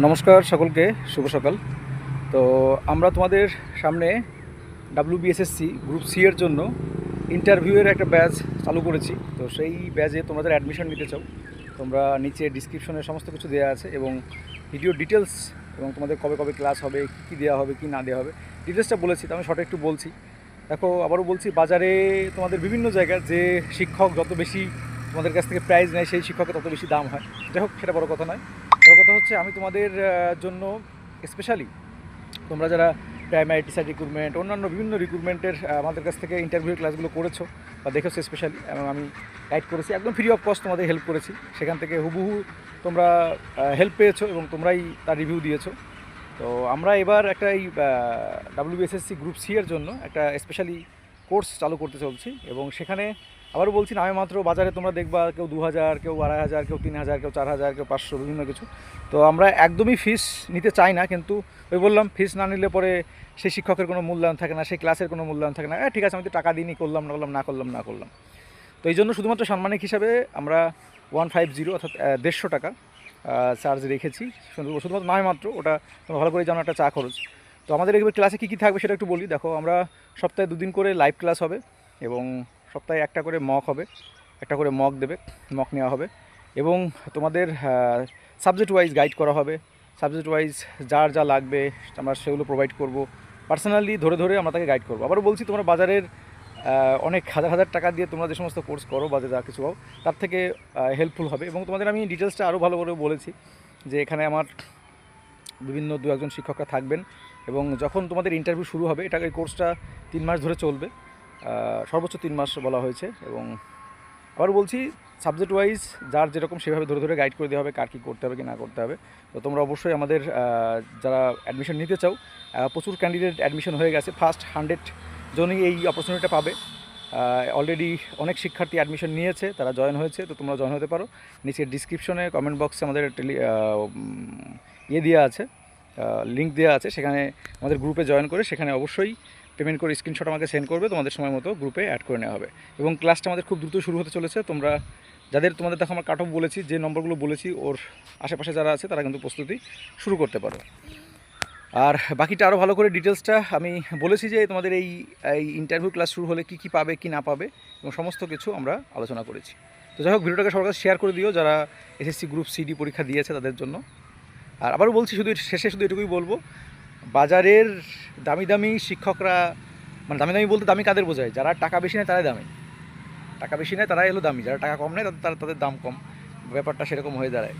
নমস্কার সকলকে, শুভ সকাল। তো আমরা তোমাদের সামনে WBSSC গ্রুপ সি এর জন্য ইন্টারভিউয়ের একটা ব্যাচ চালু করেছি। তো সেই ব্যাচে তোমাদের অ্যাডমিশন নিতে চাও, তোমরা নিচে ডিসক্রিপশনে সমস্ত কিছু দেওয়া আছে এবং ভিডিও ডিটেলস এবং তোমাদের কবে কবে ক্লাস হবে, কী দেওয়া হবে, কী না দেওয়া হবে, ডিটেলসটা বলেছি। তো আমি শর্টে একটু বলছি। দেখো, আবারও বলছি, বাজারে তোমাদের বিভিন্ন জায়গার যে শিক্ষক যত বেশি তোমাদের কাছ থেকে প্রাইজ নেয়, সেই শিক্ষকের তত বেশি দাম হয়। যাই হোক, সেটা বড় কথা নয়। বড় কথা হচ্ছে আমি তোমাদের জন্য স্পেশালি তোমরা যারা প্রাইমারি টিচার রিক্রুটমেন্ট, অন্যান্য বিভিন্ন রিক্রুটমেন্টের আমাদের কাছ থেকে ইন্টারভিউ ক্লাসগুলো করেছো বা দেখেছো স্পেশালি, এবং আমি গাইড করেছি, একদম ফ্রি অফ কস্ট তোমাদের হেল্প করেছি। সেখান থেকে হুবহু তোমরা হেল্প পেয়েছো এবং তোমরাই তার রিভিউ দিয়েছো। তো আমরা এবার একটা এই WBSSC গ্রুপ সি এর জন্য একটা স্পেশালি কোর্স চালু করতে চলছি, এবং সেখানে আবারও বলছি, নামে মাত্র বাজারে তোমরা দেখবা কেউ 2000, কেউ 2500, কেউ 3000, কেউ 4000, কেউ 500, বিভিন্ন কিছু। তো আমরা একদমই ফিস নিতে চাই না, কিন্তু ওই বললাম, ফিস না নিলে পরে সেই শিক্ষকের কোনো মূল্যায়ন থাকে না, সেই ক্লাসের কোনো মূল্যায়ন থাকে না। ঠিক আছে, আমি তো টাকা দিইনি, করলাম না করলাম, না করলাম না করলাম। তো এই জন্য শুধুমাত্র সাম্মানিক হিসাবে আমরা 150, অর্থাৎ 150 টাকা চার্জ রেখেছি, শুধুমাত্র নয় মাত্র। ওটা তোমরা ভালো করে জানো, একটা চা খরচ। তো আমাদের এবার ক্লাসে কী কী থাকবে সেটা একটু বলি। দেখো, আমরা সপ্তাহে 2 দিন করে লাইভ ক্লাস হবে, এবং সপ্তাহে একটা করে মক হবে, একটা করে মক দেবে, মক নেওয়া হবে, এবং তোমাদের সাবজেক্ট ওয়াইজ গাইড করা হবে। সাবজেক্ট ওয়াইজ যার যা লাগবে আমরা সেগুলো প্রোভাইড করব, পার্সোনালি ধরে ধরে আমরা তাকে গাইড করবো। আবারও বলছি, তোমরা বাজারের অনেক হাজার হাজার টাকা দিয়ে তোমরা যে সমস্ত কোর্স করো বা যা কিছু পাও, তার থেকে হেল্পফুল হবে। এবং তোমাদের আমি ডিটেলসটা আরও ভালো করে বলেছি যে এখানে আমার বিভিন্ন 2-1 শিক্ষকরা থাকবেন, এবং যখন তোমাদের ইন্টারভিউ শুরু হবে, এটা এই কোর্সটা 3 মাস ধরে চলবে, সর্বোচ্চ 3 মাস বলা হয়েছে। এবং আবার বলছি, সাবজেক্ট ওয়াইজ যার যেরকম সেভাবে ধরে ধরে গাইড করে দেওয়া হবে, কার কী করতে হবে কি না করতে হবে। তো তোমরা অবশ্যই আমাদের যারা অ্যাডমিশন নিতে চাও, প্রচুর ক্যান্ডিডেট অ্যাডমিশন হয়ে গেছে, ফার্স্ট 100 জনই এই অপরচুনিটিটা পাবে। অলরেডি অনেক শিক্ষার্থী অ্যাডমিশন নিয়েছে, তারা জয়েন হয়েছে। তো তোমরা জয়েন হতে পারো। নিচের ডিসক্রিপশনে কমেন্ট বক্সে আমাদের দেওয়া আছে, লিঙ্ক দেওয়া আছে, সেখানে আমাদের গ্রুপে জয়েন করে সেখানে অবশ্যই পেমেন্ট করে স্ক্রিনশট আমাকে সেন্ড করবে, তোমাদের সময় মতো গ্রুপে অ্যাড করে নেওয়া হবে। এবং ক্লাসটা আমাদের খুব দ্রুত শুরু হতে চলেছে। তোমরা তোমাদের দেখো, আমার কাট অফ বলেছি, যে নম্বরগুলো বলেছি ওর আশেপাশে যারা আছে তারা কিন্তু প্রস্তুতি শুরু করতে পারো। আর বাকিটা আরও ভালো করে ডিটেলসটা আমি বলেছি, যে তোমাদের এই ইন্টারভিউ ক্লাস শুরু হলে কী কী পাবে কি না পাবে, এবং সমস্ত কিছু আমরা আলোচনা করেছি। তো যাই হোক, ভিডিওটাকে সবার কাছে শেয়ার করে দিও যারা SSC গ্রুপ CD পরীক্ষা দিয়েছে তাদের জন্য। আর আবারও বলছি, শেষে শুধু এটুকুই বলবো, বাজারের দামি দামি শিক্ষকরা, মানে দামি দামি বলতে দামি কাদের বোঝায়? যারা টাকা বেশি নেয় তারাই দামি, টাকা বেশি নেয় তারাই হলো দামি, যারা টাকা কম নেয় তাদের দাম কম, ব্যাপারটা সেরকম হয়ে দাঁড়ায়।